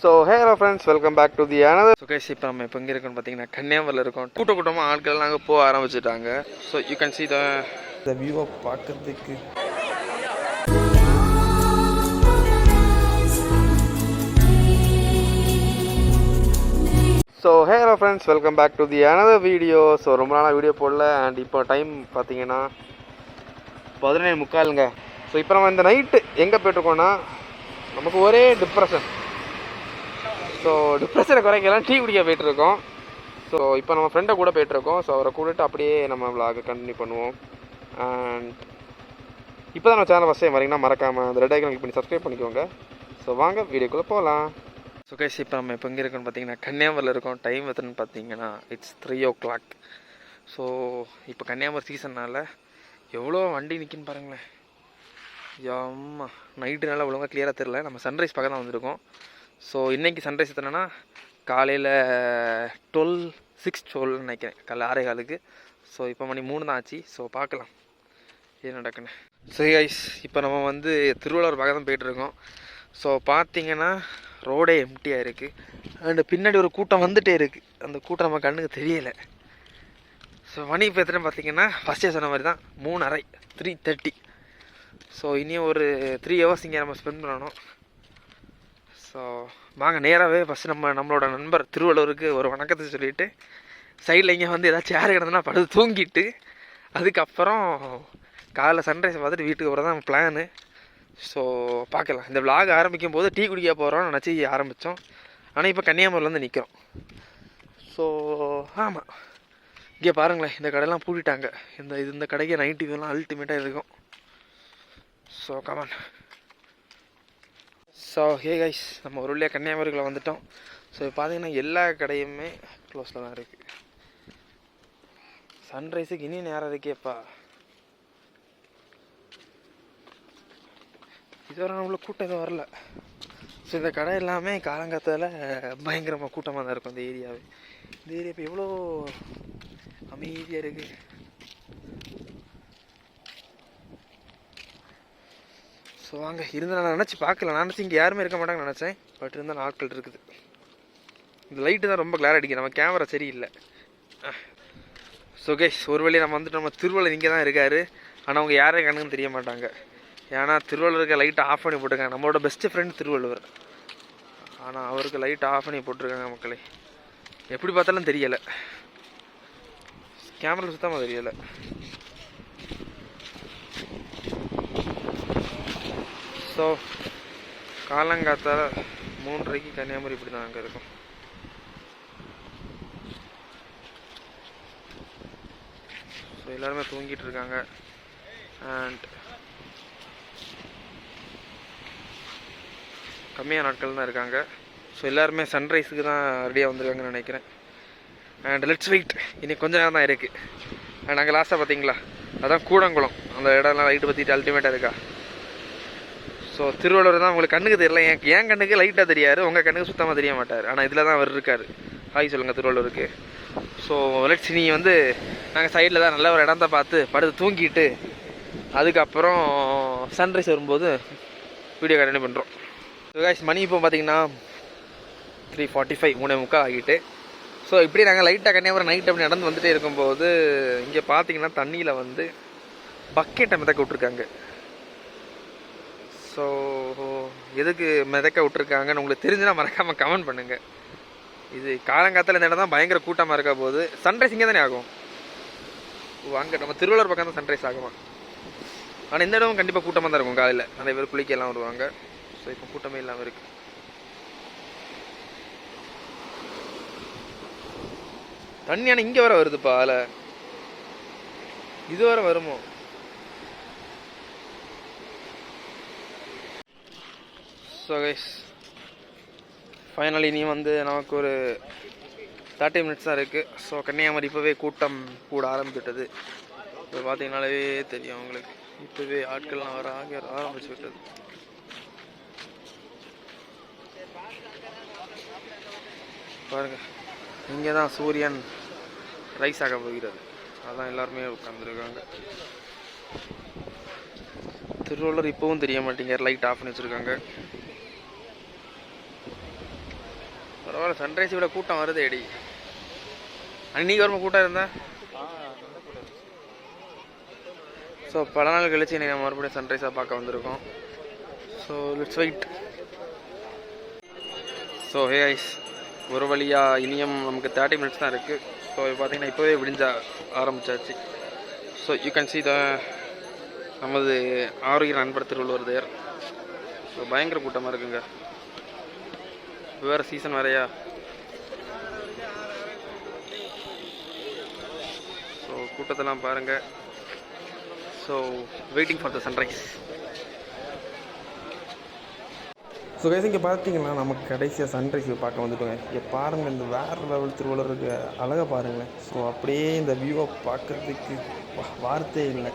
So hello friends, welcome back to the another. So guys, இப்போ நம்ம இப்போ எங்கே இருக்கோம்னு பார்த்தீங்கன்னா கன்னியாகுமரியில் இருக்கோம். கூட்டமாக ஆட்கள்லாம் அங்கே போக ஆரம்பிச்சிட்டாங்க. So you can see the வியூவை பார்க்கறதுக்கு. So hello friends, welcome back to the another video. So ரொம்ப நாளாக வீடியோ போடல. அண்ட் இப்போ டைம் பார்த்தீங்கன்னா 11:45ங்க. ஸோ இப்போ நம்ம இந்த நைட்டு எங்கே போய்ட்ருக்கோன்னா, நமக்கு ஒரே டிப்ரெஷன். ஸோ டிப்ரெஷனை குறைக்கலாம் டீ குடிக்க போய்ட்டுருக்கோம். ஸோ இப்போ நம்ம ஃப்ரெண்டை கூட போய்ட்டுருக்கோம். ஸோ அவரை கூட்டிட்டு அப்படியே நம்ம விளாக கண்டினியூ பண்ணுவோம். அண்ட் இப்போ தான் நம்ம சேனல் ஃபஸ்ட் டைம் வரீங்கன்னா மறக்காமல் அந்த ரெட் ஐக்கன் கிளிக் பண்ணி சப்ஸ்கிரைப் பண்ணிக்கோங்க. ஸோ வாங்க வீடியோக்குள்ளே போகலாம். ஸோ கைஸ், இப்போ நம்ம இப்போ எங்கே இருக்கோன்னு பார்த்தீங்கன்னா கன்னியாகுமரியில் இருக்கோம். டைம் எத்தனைன்னு பார்த்தீங்கன்னா இட்ஸ் 3 o'clock. ஸோ இப்போ கன்னியாகுமரி சீசன்னால் எவ்வளோ வண்டி நிற்கின்னு பாருங்களேன். ஆமா, நைட்டுனால ஒழுங்காக கிளியராக தெரில. நம்ம சன்ரைஸ் பார்க்க தான் வந்திருக்கோம். ஸோ இன்றைக்கி சன்ரைஸ் எத்தனைன்னா காலையில் 12:06 நினைக்கிறேன், காலையில் 6:15. ஸோ இப்போ மணி 3 தான் ஆச்சு. ஸோ பார்க்கலாம் ஏன் நடக்குன்னு. சரி கைஸ், இப்போ நம்ம வந்து திருவள்ளுவர் பார்க்க தான் போய்ட்டுருக்கோம். ஸோ பார்த்தீங்கன்னா ரோடே எம்டியாக இருக்குது. அண்டு பின்னாடி ஒரு கூட்டம் வந்துகிட்டே இருக்குது. அந்த கூட்டம் நம்ம கண்ணுக்கு தெரியலை. ஸோ மணி இப்போ எத்தனை பார்த்தீங்கன்னா ஃபஸ்ட்டே சொன்ன மாதிரி தான் 3:30, 3:30. ஸோ இனியும் ஒரு 3 hours இங்கே நம்ம ஸ்பெண்ட் பண்ணணும். ஸோ வாங்க நேராகவே ஃபஸ்ட்டு நம்மளோட நண்பர் திருவள்ளுவருக்கு ஒரு வணக்கத்தை சொல்லிவிட்டு சைடில் இங்கே வந்து ஏதாச்சும் சேர் கிடந்ததுன்னா படுத்து தூங்கிட்டு அதுக்கப்புறம் காலைல சன்ரைஸ் பார்த்துட்டு வீட்டுக்கு போகிறது தான் பிளானு. ஸோ பார்க்கலாம். இந்த விளாக் ஆரம்பிக்கும் போது டீ குடிக்க போகிறோம்னு நினச்சி ஆரம்பித்தோம். ஆனால் இப்போ கன்னியாகுமரியில் நிற்கிறோம். ஸோ ஆமாம், இங்கே பாருங்களேன், இந்த கடையெல்லாம் பூட்டிட்டாங்க. இந்த கடைக்கு நைட் வியூலாம் அல்டிமேட்டாக இருக்கும். So come on. So hey guys, நம்ம ஒரு வழியாக கன்னியாகுமரிக்குள்ள வந்துட்டோம். ஸோ இப்போ பார்த்தீங்கன்னா எல்லா கடையுமே க்ளோஸில் தான் இருக்குது. சன்ரைஸுக்கு இனி நேரம் இருக்கேப்பா. இதுவரை நம்மள கூட்டம் எதுவும் வரல. ஸோ இந்த கடை எல்லாமே காலங்காலத்தில் பயங்கரமாக கூட்டமாக தான் இருக்கும். இந்த ஏரியாவே, இந்த ஏரியா இப்போ எவ்வளோ அமைதியாக இருக்குது. ஸோ வாங்க இருந்தால் நான் நினச்சி பார்க்கல. நான் நினச்சி இங்கே யாருமே இருக்க மாட்டாங்கன்னு நினச்சேன். பட் இருந்தால் ஆட்கள் இருக்குது. இந்த லைட்டு தான் ரொம்ப கிளார் அடிக்குது. நம்ம கேமரா சரியில்லை. ஸோ கைஸ், ஒரு வழியாக நம்ம வந்துட்டு நம்ம திருவள்ளுவர் இங்கே தான் இருக்கார். ஆனால் அவங்க யாரையும் கண்ணுன்னு தெரிய மாட்டாங்க. ஏன்னா திருவள்ளுவருக்கு லைட்டை ஆஃப் பண்ணி போட்டிருக்காங்க. நம்மளோட பெஸ்ட்டு ஃப்ரெண்ட் திருவள்ளுவர். ஆனால் அவருக்கு லைட் ஆஃப் பண்ணி போட்டிருக்காங்க. மக்களே எப்படி பார்த்தாலும் தெரியலை, கேமரா சுத்தமாக தெரியலை. ஸோ காலங்காத்தால் 3:30 கன்னியாகுமரி இப்படி தான் அங்கே இருக்கும். ஸோ எல்லாருமே தூங்கிட்டு இருக்காங்க. அண்ட் கம்மியான நாட்கள் தான் இருக்காங்க. ஸோ எல்லாருமே சன்ரைஸுக்கு தான் ரெடியாக வந்திருக்காங்கன்னு நினைக்கிறேன். And let's wait. இன்னைக்கு கொஞ்சம் நேரம் தான் இருக்குது. அண்ட் அங்கே லாஸ்ட்டாக பார்த்தீங்களா, அதான் கூடங்குளம். அந்த இடம்லாம் லைட்டு பற்றிட்டு அல்டிமேட்டாக இருக்கா. ஸோ திருவள்ளுவர் தான் உங்களுக்கு கண்ணுக்கு தெரியல. என் கண்ணுக்கு லைட்டாக தெரியாது, உங்கள் கண்ணுக்கு சுத்தமாக தெரிய மாட்டார். ஆனால் இதில் தான் அவர் இருக்கார். ஹாய் சொல்லுங்கள் திருவள்ளுவருக்கு. ஸோ லெட்ஸ், நீ வந்து நாங்கள் சைடில் தான் நல்ல ஒரு இடத்த பார்த்து படுத்து தூங்கிட்டு அதுக்கப்புறம் சன்ரைஸ் வரும்போது வீடியோ கண்டினியூ பண்ணுறோம். ஸோ கைஸ், மணி இப்போ பார்த்தீங்கன்னா 3:45, 3:45 ஆகிட்டு. ஸோ இப்படி நாங்கள் லைட்டாக கன்னியாகுமரி நைட் அப்படி நடந்து வந்துகிட்டே இருக்கும்போது இங்கே பார்த்தீங்கன்னா தண்ணியில் வந்து பக்கெட்டை மிதக்க விட்ருக்காங்க. ஸோ எதுக்கு மிதக்க விட்ருக்காங்கன்னு உங்களுக்கு தெரிஞ்சுன்னா மறக்காமல் கமெண்ட் பண்ணுங்கள். இது காலங்காலத்தில் இந்த இடம் தான் பயங்கர கூட்டமாக இருக்க போது. சன்ரைஸ் இங்கே தானே ஆகும். அங்கே நம்ம திருவள்ளுவர் பக்கம் தான் சன்ரைஸ் ஆகுமா. ஆனால் இந்த இடமும் கண்டிப்பாக கூட்டமாக தான் இருக்கும். காலையில் நிறைய பேர் குளிக்கலாம் வருவாங்க. ஸோ இப்போ கூட்டமே இல்லாமல் இருக்குது. தண்ணி ஆனால் இங்கே வர வருதுப்பா. அதில் இது வர வருமோ. ஸோ கைஸ், ஃபைனலி இனி வந்து நமக்கு ஒரு 30 minutes தான் இருக்குது. ஸோ கன்னியாகுமரி இப்போவே கூட்டம் கூட ஆரம்பிச்சுவிட்டது. இப்போ பார்த்தீங்கன்னாலே தெரியும் உங்களுக்கு, இப்போவே ஆட்கள்லாம் வர ஆரம்பிச்சு விட்டது. பாருங்கள், இங்கே தான் சூரியன் ரைஸ் ஆக போகிறது. அதான் எல்லாருமே உட்காந்துருக்காங்க. திருவள்ளுவர் இப்போவும் தெரிய மாட்டேங்க, லைட் ஆஃப் பண்ணி வச்சுருக்காங்க. பரவாயில்ல, சன்ரைஸ் இவ்வளோ கூட்டம் வருது அடி. அன்றைக்கி வரும்போது கூட்டம் இருந்தா. ஸோ பல நாள் கழிச்சு இன்றைக்கி நம்ம மறுபடியும் சன்ரைஸாக பார்க்க வந்திருக்கோம். So let's wait. So hey ஐஸ், ஒரு வழியாக இனியும் நமக்கு 30 மினிட்ஸ் தான் இருக்குது. ஸோ பார்த்தீங்கன்னா இப்போவே விடிஞ்ச ஆரம்பித்தாச்சு. So you can see the நமது ஆரோக்கிய நண்பர் திருவள்ளுவர் தேர். ஸோ பயங்கர கூட்டமாக இருக்குங்க. வேறு சீசன் வேறையா. ஸோ கூட்டத்தெல்லாம் பாருங்கள். So waiting for the sunrise. So guys, இங்கே பார்த்தீங்கன்னா நமக்கு கடைசியாக சன்ரைஸ் பார்க்க வந்துட்டோங்க. இங்கே பாருங்கள், இந்த வேறு லெவல் திருவள்ளுவருக்கு அழகாக பாருங்களேன். ஸோ அப்படியே இந்த வியூவை பார்க்குறதுக்கு வார்த்தையே இல்லை.